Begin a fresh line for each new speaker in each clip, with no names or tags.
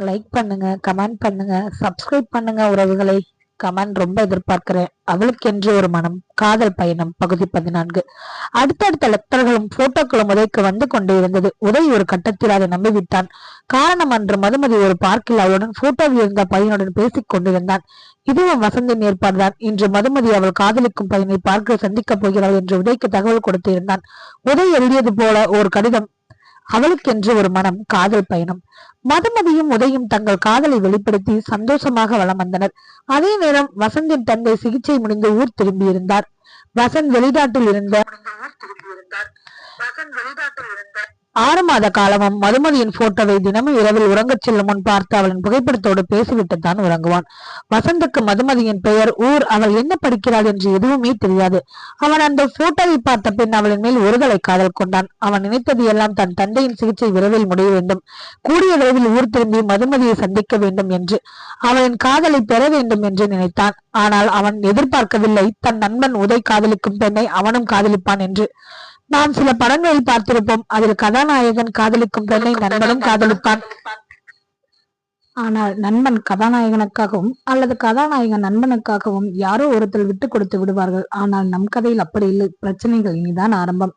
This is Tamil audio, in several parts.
லைக் பண்ணுங்க, கமெண்ட் பண்ணுங்க, சப்ஸ்கிரைப் பண்ணுங்க உறவுகளை. கமெண்ட் ரொம்ப எதிர்பார்க்கிறேன். அவளுக்கென்று ஒரு மனம் காதல் பயணம் பகுதி 14. அடுத்தடுத்த லெட்டர்களும் போட்டோக்களும் உதய்க்கு வந்து கொண்டே இருந்தது. உதய் ஒரு கட்டத்தில் அதை நம்பிவிட்டான். காரணம் அன்று மதுமதி ஒரு பார்க்கில் அவளுடன் போட்டோவில் இருந்த பையனுடன் பேசிக் கொண்டிருந்தான். இதுவும் வசந்தின் ஏற்பாடுதான். இன்று மதுமதி அவள் காதலிக்கும் பையனை பார்க்க சந்திக்கப் போகிறாள் என்று உதய்க்கு தகவல் கொடுத்திருந்தான். உதய் எழுதியது போல ஒரு கடிதம். அவளுக்கென்று ஒரு மனம் காதல் பயணம். மதுமதியும் உதயும் தங்கள் காதலை வெளிப்படுத்தி சந்தோஷமாக வலம் வந்தனர். அதே நேரம் வசந்தின் தந்தை சிகிச்சை முடிந்து ஊர் திரும்பியிருந்தார். வசந்த் வெளிநாட்டில் இருந்த 6 மாத காலமும் மதுமதியின் போட்டோவை தினமும் இரவில் உறங்கச் செல்லும் முன் பார்த்து அவளின் புகைப்படத்தோடு பேசிவிட்டு தான் உறங்குவான். வசந்துக்கு மதுமதியின் பெயர், ஊர், அவள் என்ன படிக்கிறாள் என்று எதுவுமே தெரியாது. அவன் அந்த போட்டோவை பார்த்த பின் அவளின் மேல் ஒருதலை காதல் கொண்டான். அவன் நினைத்தது எல்லாம் தன் தந்தையின் சிகிச்சை விரைவில் முடிய வேண்டும், கூடிய விரைவில் ஊர் திரும்பி மதுமதியை சந்திக்க வேண்டும் என்று, அவளின் காதலை பெற வேண்டும் என்று நினைத்தான். ஆனால் அவன் எதிர்பார்க்கவில்லை தன் நண்பன் உதய் காதலிக்கும் பெண்ணை அவனும் காதலிப்பான் என்று. நாம் சில படங்களில் பார்த்திருப்போம். அதில் கதாநாயகன் காதலிக்கும் பெண்ணை நண்பனும் காதலிப்பான். ஆனால் நண்பன் கதாநாயகனுக்காகவும் அல்லது கதாநாயகன் நண்பனுக்காகவும் யாரோ ஒருத்தர் விட்டு கொடுத்து விடுவார்கள். ஆனால் நம் கதையில் அப்படி இல்லை. பிரச்சனைகள் இனிதான் ஆரம்பம்.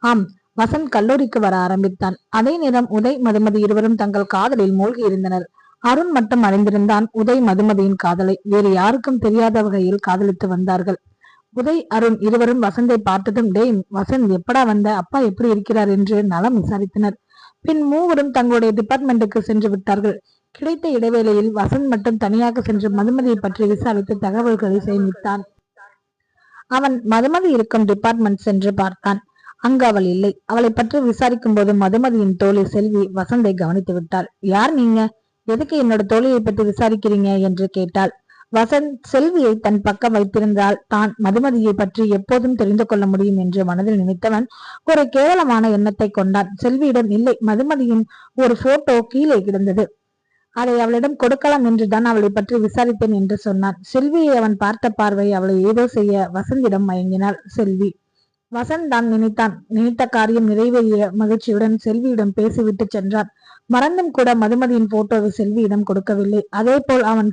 ஆம், வசந்த் கல்லூரிக்கு வர ஆரம்பித்தான். அதே நேரம் உதய் மதுமதி இருவரும் தங்கள் காதலில் மூழ்கி இருந்தனர். அருண் மட்டும் அறிந்திருந்தான் உதய் மதுமதியின் காதலை. வேறு யாருக்கும் தெரியாத வகையில் காதலித்து வந்தார்கள். உதய் அருண் இருவரும் வசந்தை பார்த்ததும், டேய் வசந்த், எப்படா வந்த, அப்பா எப்படி இருக்கிறார் என்று நலம் விசாரித்தனர். பின் மூவரும் தங்களுடைய டிபார்ட்மெண்ட்டுக்கு சென்று விட்டார்கள். கிடைத்த இடைவேளையில் வசந்த் மட்டும் தனியாக சென்று மதுமதியை பற்றி விசாரித்து தகவல்களை சேமித்தான். அவன் மதுமதி இருக்கும் டிபார்ட்மெண்ட் சென்று பார்த்தான். அங்கு அவள் இல்லை. அவளை பற்றி விசாரிக்கும் போது மதுமதியின் தோழி செல்வி வசந்தை கவனித்து விட்டாள். யார் நீங்க, எதுக்கு என்னோட தோழியை பற்றி விசாரிக்கிறீங்க என்று கேட்டாள். வசந்த் செல்வியை தன் பக்கம் வைத்திருந்தால் தான் மதுமதியை பற்றி எப்போதும் தெரிந்து கொள்ள முடியும் என்று மனதில் நினைத்தவன் ஒரு கேவலமான எண்ணத்தை கொண்டான். செல்வியிடம் இல்லை, மதுமதியின் ஒரு போட்டோ கீழே கிடந்தது, அதை அவளிடம் கொடுக்கலாம் என்றுதான் அவளை பற்றி விசாரித்தேன் என்று சொன்னான். செல்வியை அவன் பார்த்த பார்வை அவளை ஏதோ செய்ய வசந்திடம் மயங்கினாள் செல்வி. வசந்த் தான் நினைத்த காரியம் நிறைவேறிய மகிழ்ச்சியுடன் செல்வியிடம் பேசிவிட்டு சென்றான். மறந்தும் கூட மதுமதியின் போட்டோவை செல்வியிடம் கொடுக்கவில்லை. அதே போல் அவன்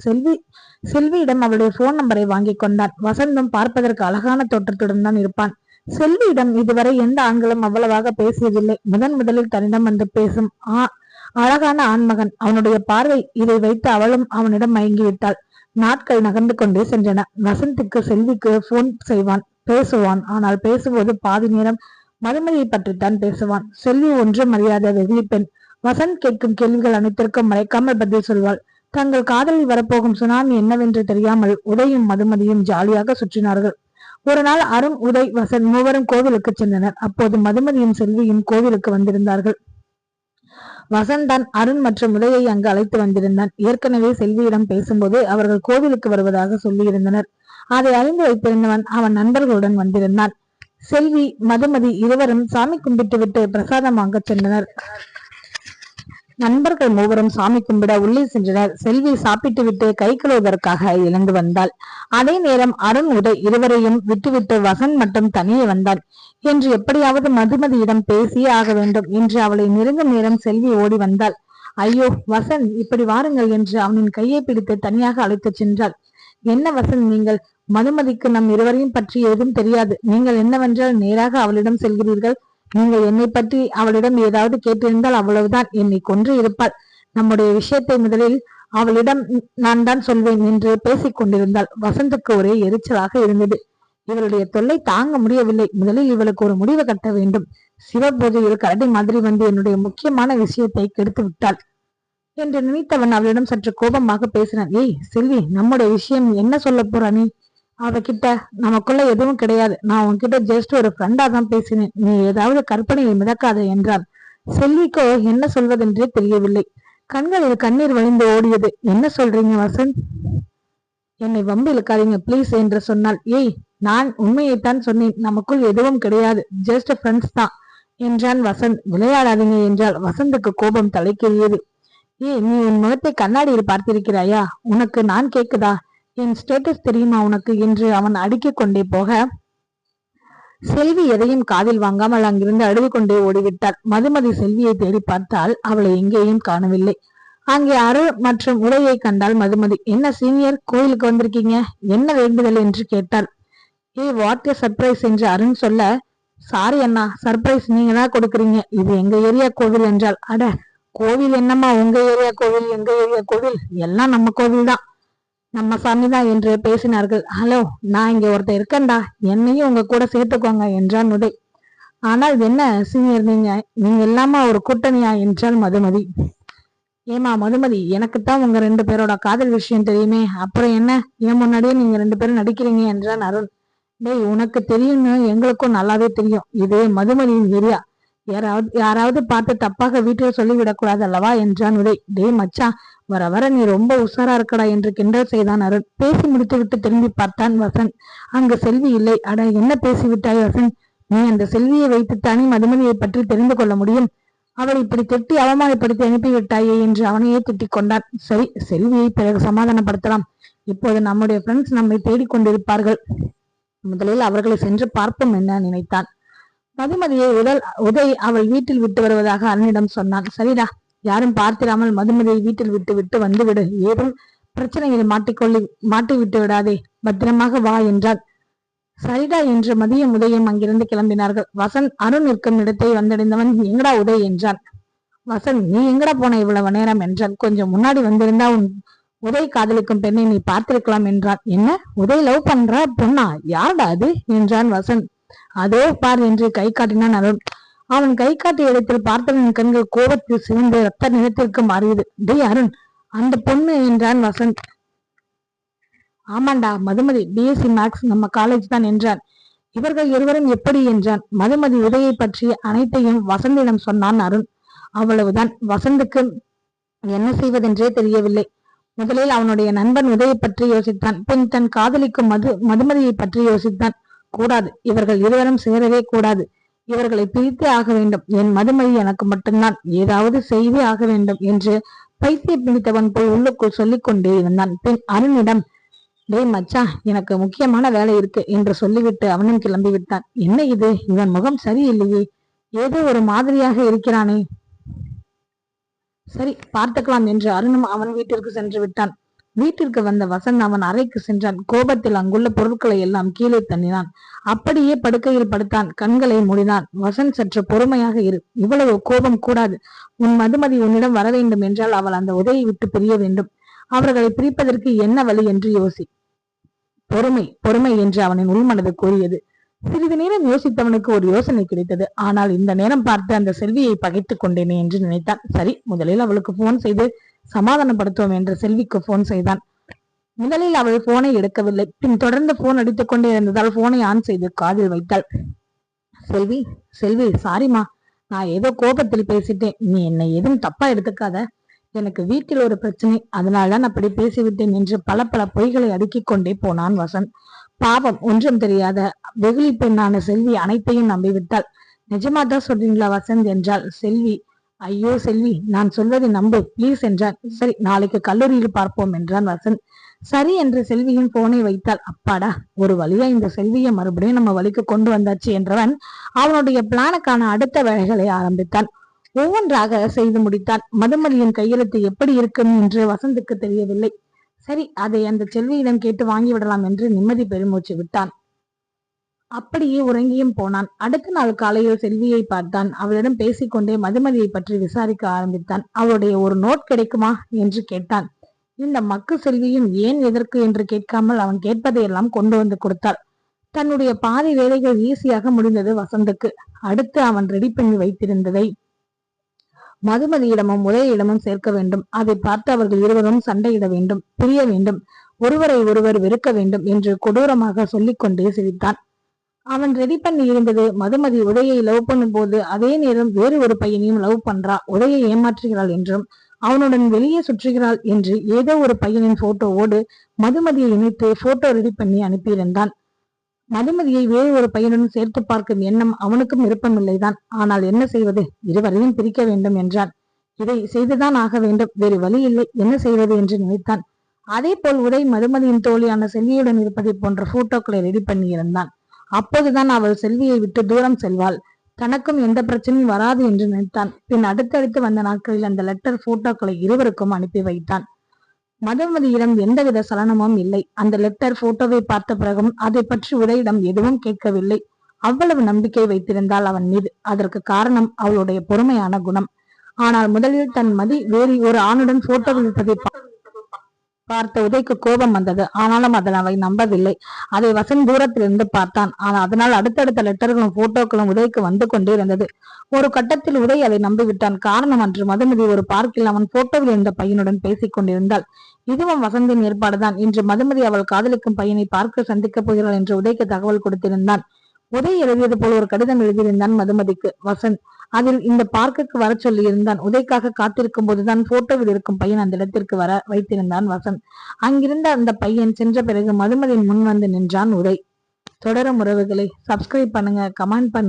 செல்வியிடம் அவளுடைய போன் நம்பரை வாங்கி கொண்டான். வசந்தும் பார்ப்பதற்கு அழகான தோற்றத்துடன் தான் இருப்பான். செல்வியிடம் இதுவரை எந்த ஆண்களும் அவ்வளவாக பேசியதில்லை. முதலில் தன்னிடம் வந்து பேசும் அழகான ஆண்மகன் அவனுடைய பார்வை. இதை வைத்து அவளும் அவனிடம் மயங்கிவிட்டாள். நாட்கள் நகர்ந்து கொண்டே சென்றன. வசந்துக்கு செல்விக்கு போன் செய்வான், பேசுவான். ஆனால் பேசும்போது பாதி நேரம் மதுமதியை பற்றித்தான் பேசுவான். செல்வி ஒன்றும் அறியாத வெகுளி பெண். வசந்த் கேட்கும் கேள்விகள் அனைத்திற்கும் மறைக்காமல் பதில் சொல்வாள். தங்கள் காதலில் வரப்போகும் சுனாமி என்னவென்று தெரியாமல் உதயும் மதுமதியும் ஜாலியாக சுற்றினார்கள். ஒரு நாள் அருண், உதய், வசந்த் மூவரும் கோவிலுக்கு சென்றனர். அப்போது மதுமதியும் செல்வியும் கோவிலுக்கு வந்திருந்தார்கள். வசந்த் தான் அருண் மற்றும் உதயை அங்கு அழைத்து வந்திருந்தான். ஏற்கனவே செல்வியிடம் பேசும்போது அவர்கள் கோவிலுக்கு வருவதாக சொல்லியிருந்தனர். அதை அறிந்து வைத்திருந்தவன் அவன் நண்பர்களுடன் வந்திருந்தான். செல்வி, மதுமதி இருவரும் சாமி கும்பிட்டு விட்டு பிரசாதம் வாங்க சென்றனர். நண்பர்கள் மூவரும் சாமி கும்பிட உள்ளே சென்றனர். செல்வி சாப்பிட்டு விட்டு கை கழுவுவதற்காக எழுந்து வந்தாள். அதே நேரம் அருண், உதய் இருவரையும் விட்டுவிட்டு வசந்த் மட்டும் தனியே வந்தான். என்று எப்படியாவது மதுமதியிடம் பேசியே ஆக வேண்டும் என்று அவளை நெருங்கும் நேரம் செல்வி ஓடி வந்தாள். ஐயோ வசந்த், இப்படி வாருங்கள் என்று அவனின் கையை பிடித்து தனியாக அழைத்து சென்றாள். என்ன வசந்த், நீங்கள், மதுமதிக்கு நம் இருவரையும் பற்றி ஏதும் தெரியாது. நீங்கள் என்னவென்றால் நேராக அவளிடம் செல்கிறீர்கள். நீங்கள் என்னை பற்றி அவளிடம் ஏதாவது கேட்டிருந்தால் அவ்வளவுதான், என்னை கொன்று இருப்பாள். நம்முடைய விஷயத்தை முதலில் அவளிடம் நான் தான் சொல்வேன் என்று பேசிக் கொண்டிருந்தாள். வசந்துக்கு ஒரே எரிச்சலாக இருந்தது. இவளுடைய தொல்லை தாங்க முடியவில்லை. முதலில் இவளுக்கு ஒரு முடிவு கட்ட வேண்டும். சிவபூஜையில் கரடி மாதிரி வந்து என்னுடைய முக்கியமான விஷயத்தை கெடுத்து விட்டாள் என்று நினைத்தவன் அவளிடம் சற்று கோபமாக பேசினான். ஏய் செல்வி, நம்முடைய விஷயம் என்ன சொல்ல போற நீ? அவகிட்ட நமக்குள்ள எதுவும் கிடையாது. நான் உன்கிட்ட ஜஸ்ட் ஒரு ஃப்ரெண்டா தான் பேசினேன். நீ ஏதாவது கற்பனையை மிதக்காத என்றான். செல்விக்கோ என்ன சொல்வதென்றே தெரியவில்லை. கண்களில் கண்ணீர் வழிந்து ஓடியது. என்ன சொல்றீங்க வசந்த்? என்னை வம்பு இழுக்காதீங்க பிளீஸ் என்று சொன்னாள். ஏய், நான் உண்மையைத்தான் சொன்னேன். நமக்குள் எதுவும் கிடையாது, ஜஸ்ட் ஃப்ரெண்ட்ஸ் தான் என்றான் வசந்த். விளையாடாதீங்க என்றால். வசந்துக்கு கோபம் தலைக்கேறியது. ஏய், நீ உன் முகத்தை கண்ணாடியில் பார்த்திருக்கிறாயா? உனக்கு நான் கேக்குதா? என் ஸ்டேட்டஸ் தெரியுமா உனக்கு என்று அவன் அடுக்கிக் கொண்டே போக செல்வி எதையும் காதில் வாங்காமல் அங்கிருந்து அழுது கொண்டே ஓடிவிட்டாள். மதுமதி செல்வியை தேடி பார்த்தால் அவளை எங்கேயும் காணவில்லை. அங்கே அருள் மற்றும் உதயை கண்டால் மதுமதி. என்ன சீனியர், கோயிலுக்கு வந்திருக்கீங்க, என்ன வேண்டுதல் என்று கேட்டாள். வாட் ஏ சர்ப்ரைஸ் என்று அருண் சொல்ல, சாரி அண்ணா, சர்ப்ரைஸ் நீங்க தான் கொடுக்குறீங்க, இது எங்க ஏரியா கோவில் என்றால். அட, கோவில் என்னம்மா உங்க ஏரியா கோவில், எங்க ஏரியா கோவில், எல்லாம் நம்ம கோவில் தான், நம்ம சாமி தான் என்று பேசினார்கள். ஹலோ, நான் இங்க ஒருத்தர் இருக்கேன்டா, என்னையும் உங்க கூட சேர்த்துக்கோங்க என்றான் உதய். ஆனால் என்ன சீனியர், நீங்க நீங்க எல்லாமா ஒரு கூட்டணியா என்றால் மதுமதி. ஏமா மதுமதி, எனக்குத்தான் உங்க 2 பேரோட காதல் விஷயம் தெரியுமே, அப்புறம் என்ன ஏன் முன்னாடியே நீங்க 2 பேரும் நடிக்கிறீங்க என்றான் அருண். டேய், உனக்கு தெரியும்னு எங்களுக்கும் நல்லாவே தெரியும், இது மதுமதியின் ஏரியா, யாராவது பார்த்து தப்பாக வீட்டில் சொல்லிவிடக் கூடாது அல்லவா என்றான் உதய். டேய் மச்சான், வர வர நீ ரொம்ப உஷாரா இருக்கடா என்று கிண்டல் செய்தான் அருண். பேசி முடித்து விட்டு திரும்பி பார்த்தான் வசந்த். அங்கு செல்வி இல்லை. அட, என்ன பேசிவிட்டாய் வசந்த், நீ அந்த செல்வியை வைத்துத்தானே மதுமதியை பற்றி தெரிந்து கொள்ள முடியும், அவள் இப்படி திட்டி அவமானப்படுத்தி அனுப்பிவிட்டாயே என்று அவனையே திட்டிக் கொண்டான். சரி, செல்வியை பிறகு சமாதானப்படுத்தலாம், இப்போது நம்முடைய ஃப்ரெண்ட்ஸ் நம்மை தேடிக்கொண்டிருப்பார்கள், முதலில் அவர்களை சென்று பார்ப்போம் என்ன நினைத்தான். மதுமதியை உதய் அவள் வீட்டில் விட்டு வருவதாக அருணிடம் சொன்னான். சரிடா, யாரும் பார்த்திராமல் மதுமதியை வீட்டில் விட்டு விட்டு வந்துவிடு, ஏதும் பிரச்சனையில் மாட்டி விட்டு விடாதே, பத்திரமாக வா என்றான். சரிடா என்று மதியம் உதயம் அங்கிருந்து கிளம்பினார்கள். வசந்த் அருண் நிற்கும் இடத்தை வந்தடைந்தவன், எங்கடா உதய் என்றான். வசந்த், நீ எங்கடா போன இவ்வளவு நேரம் என்றான். கொஞ்சம் முன்னாடி வந்திருந்தா உன் உதய் காதலிக்கும் பெண்ணை நீ பார்த்திருக்கலாம் என்றான். என்ன, உதய் லவ் பண்ற பொண்ணா, யாருடா அது என்றான் வசந்த். அதோ பார் என்று கை காட்டினான் அருண். அவன் கை காட்டிய இடத்தில் பார்த்தவனின் கண்கள் கோபத்தில் சிவந்து ரத்த நிறத்திற்கு மாறியது. டேய் அருண், அந்த பொண்ணு என்றான் வசந்த். ஆமாண்டா, மதுமதி பிஎஸ்சி மேக்ஸ், நம்ம காலேஜ் தான் என்றான். இவர்கள் இருவரும் எப்படி என்றான். மதுமதி உதயை பற்றி அனைத்தையும் வசந்திடம் சொன்னான் அருண். அவ்வளவுதான். வசந்துக்கு என்ன செய்வதென்றே தெரியவில்லை. முதலில் அவனுடைய நண்பன் உதயை பற்றி யோசித்தான், பின் தன் காதலிக்கும் மதுமதியை பற்றி யோசித்தான். கூடாது, இவர்கள் இருவரும் சேரவே கூடாது, இவர்களை பிரித்தே ஆக வேண்டும், என் மதுமதி எனக்கு மட்டும்தான், ஏதாவது செய்தே ஆக வேண்டும் என்று பைத்திய பிடித்தவன் போய் உள்ளுக்குள் சொல்லிக் கொண்டே இருந்தான். பின் அருணிடம், டேய் மச்சான், எனக்கு முக்கியமான வேலை இருக்கு என்று சொல்லிவிட்டு அவனும் கிளம்பி விட்டான். என்ன இது, இவன் முகம் சரியில்லையே, ஏதோ ஒரு மாதிரியாக இருக்கிறானே, சரி பார்த்துக்கலாம் என்று அருணும் அவன் வீட்டிற்கு சென்று விட்டான். வீட்டிற்கு வந்த வசந்த் அவன் அறைக்கு சென்றான். கோபத்தில் அங்குள்ள பொருட்களை எல்லாம் கீழே தள்ளினான். அப்படியே படுக்கையில் படுத்தான். கண்களை மூடினான். வசந்த், சற்று பொறுமையாக இரு, இவ்வளவு கோபம் கூடாது, உன் மதுமதி உன்னிடம் வர வேண்டும் என்றால் அவள் அந்த உதயை விட்டு பிரிய வேண்டும், அவர்களை பிரிப்பதற்கு என்ன வழி என்று யோசி. பொறுமை பொறுமை என்று அவனின் உள்மனது கூறியது. சிறிது நேரம் யோசித்தவனுக்கு ஒரு யோசனை கிடைத்தது. ஆனால் இந்த நேரம் பார்த்து அந்த செல்வியை பகைத்துக் கொண்டேனே என்று நினைத்தான். சரி, முதலில் அவளுக்கு போன் செய்து சமாதானப்படுத்துவோம் என்று செல்விக்கு போன் செய்தான். முதலில் அவள் போனை எடுக்கவில்லை. பின் தொடர்ந்து போன் அடித்துக் கொண்டே இருந்ததால் போனை ஆன் செய்து காதில் வைத்தாள். செல்வி, செல்வி, சாரிமா, நான் ஏதோ கோபத்தில் பேசிட்டேன், நீ என்னை எதுவும் தப்பா எடுத்துக்காத, எனக்கு வீட்டில் ஒரு பிரச்சனை, அதனால்தான் அப்படி பேசிவிட்டேன் என்று பல பல பொய்களை அடுக்கிக் கொண்டே போனான் வசந்த். பாவம், ஒன்றும் தெரியாத வெகுளி பெண்ணான செல்வி அனைத்தையும் நம்பிவிட்டாள். நிஜமாதான் சொல்றீங்களா வசந்த் என்றாள் செல்வி. ஐயோ செல்வி, நான் சொல்வதை நம்பு பிளீஸ் என்றான். சரி, நாளைக்கு கல்லூரியில் பார்ப்போம் என்றான் வசந்த். சரி என்று செல்வியின் போனை வைத்தாள். அப்பாடா, ஒரு வழியா இந்த செல்வியை மறுபடியும் நம்ம வழிக்கு கொண்டு வந்தாச்சு என்றவன் அவனுடைய பிளானுக்கான அடுத்த வேலைகளை ஆரம்பித்தான். ஒவ்வொன்றாக செய்து முடித்தான். மதுமதியின் கையெழுத்து எப்படி இருக்கும் என்று வசந்துக்கு தெரியவில்லை. சரி, அதை அந்த செல்வியிடம் கேட்டு வாங்கிவிடலாம் என்று நிம்மதி பெருமூச்சு விட்டான். அப்படியே உறங்கியும் போனான். அடுத்த நாள் காலையில் செல்வியை பார்த்தான். அவளிடம் பேசிக்கொண்டே மதுமதியை பற்றி விசாரிக்க ஆரம்பித்தான். அவளுடைய ஒரு நோட் கிடைக்குமா என்று கேட்டான். இந்த மக்கு செல்வியும் ஏன் எதற்கு என்று கேட்காமல் அவன் கேட்பதையெல்லாம் கொண்டு வந்து கொடுத்தாள். தன்னுடைய பாதி வேலைகள் ஈஸியாக முடிந்தது வசந்துக்கு. அடுத்து அவன் ரெடி பண்ணி வைத்திருந்ததை மதுமதியிடமும் உதயிடமும் சேர்க்க வேண்டும். அதை பார்த்து அவர்கள் இருவரும் சண்டையிட வேண்டும், பிரிய வேண்டும், ஒருவரை ஒருவர் வெறுக்க வேண்டும் என்று கொடூரமாக சொல்லிக் கொண்டே சிரித்தான். அவன் ரெடி பண்ணி இருந்தது, மதுமதி உதயை லவ் பண்ணும் போது அதே நேரம் வேறு ஒரு பையனையும் லவ் பண்றா, உதயை ஏமாற்றுகிறாள் என்றும் அவனுடன் வெளியே சுற்றுகிறாள் என்று ஏதோ ஒரு பையனின் போட்டோவோடு மதுமதியை இணைத்து போட்டோ ரெடி பண்ணி அனுப்பியிருந்தான். மதுமதியை வேறு ஒரு பையனுடன் சேர்த்து பார்க்கும் எண்ணம் அவனுக்கும் விருப்பமில்லைதான். ஆனால் என்ன செய்வது, இருவரையும் பிரிக்க வேண்டும் என்றான். இதை செய்துதான் ஆக வேண்டும், வேறு வழி இல்லை, என்ன செய்வது என்று நினைத்தான். அதே போல் உதய் மதுமதியின் தோழியான செல்வியுடன் இருப்பதை போன்ற போட்டோக்களை ரெடி பண்ணி இருந்தான். அப்போதுதான் அவள் செல்வியை விட்டு தூரம் செல்வாள். தனக்கும் எந்த பிரச்சனையும் வராது என்று நினைத்தான். பின் அடுத்தடுத்து வந்த நாட்களில் அந்த லெட்டர் போட்டோக்களை இருவருக்கும் அனுப்பி வைத்தான். மதுமதியிடம் எந்தவித சலனமும் இல்லை. அந்த லெட்டர் போட்டோவை பார்த்த பிறகும் அதை பற்றி உதயிடம் எதுவும் கேட்கவில்லை. அவ்வளவு நம்பிக்கை வைத்திருந்தாள் அவன் மீது. அதற்கு காரணம் அவளுடைய பொறுமையான குணம். ஆனால் முதலில் தன் மதி வேறு ஒரு ஆணுடன் போட்டோவில் இருப்பதை பார்த்த உதய்க்கு கோபம் வந்தது. ஆனாலும் அதை அவை நம்பவில்லை. அதை வசந்த் தூரத்திலிருந்து பார்த்தான். ஆனால் அதனால் அடுத்தடுத்த லெட்டர்களும் போட்டோக்களும் உதய்க்கு வந்து கொண்டே இருந்தது. ஒரு கட்டத்தில் உதய் அதை நம்பிவிட்டான். காரணம் அன்று மதுமதி ஒரு பார்க்கில் அவன் போட்டோவில் இருந்த பையனுடன் பேசிக் கொண்டிருந்தாள். இதுவும் வசந்தின் ஏற்பாடுதான். இன்று மதுமதி அவள் காதலிக்கும் பையனை பார்க்க சந்திக்கப் போகிறாள் என்று உதய்க்கு தகவல் கொடுத்திருந்தான். உதய் எழுதியது போல் ஒரு கடிதம் எழுதியிருந்தான் மதுமதிக்கு வசந்த். அதில் இந்த பார்க்குக்கு வர சொல்லி இருந்தான். உதய்க்காக காத்திருக்கும் போதுதான் போட்டோவில் இருக்கும் பையன் அந்த இடத்திற்கு வர வைத்திருந்தான் வசந்த். அங்கிருந்த அந்த பையன் சென்ற பிறகு மதுமதியின் முன் வந்து நின்றான் உதய். தொடரும் உறவுகளை சப்ஸ்கிரைப் பண்ணுங்க, கமெண்ட் பண்ணுங்க.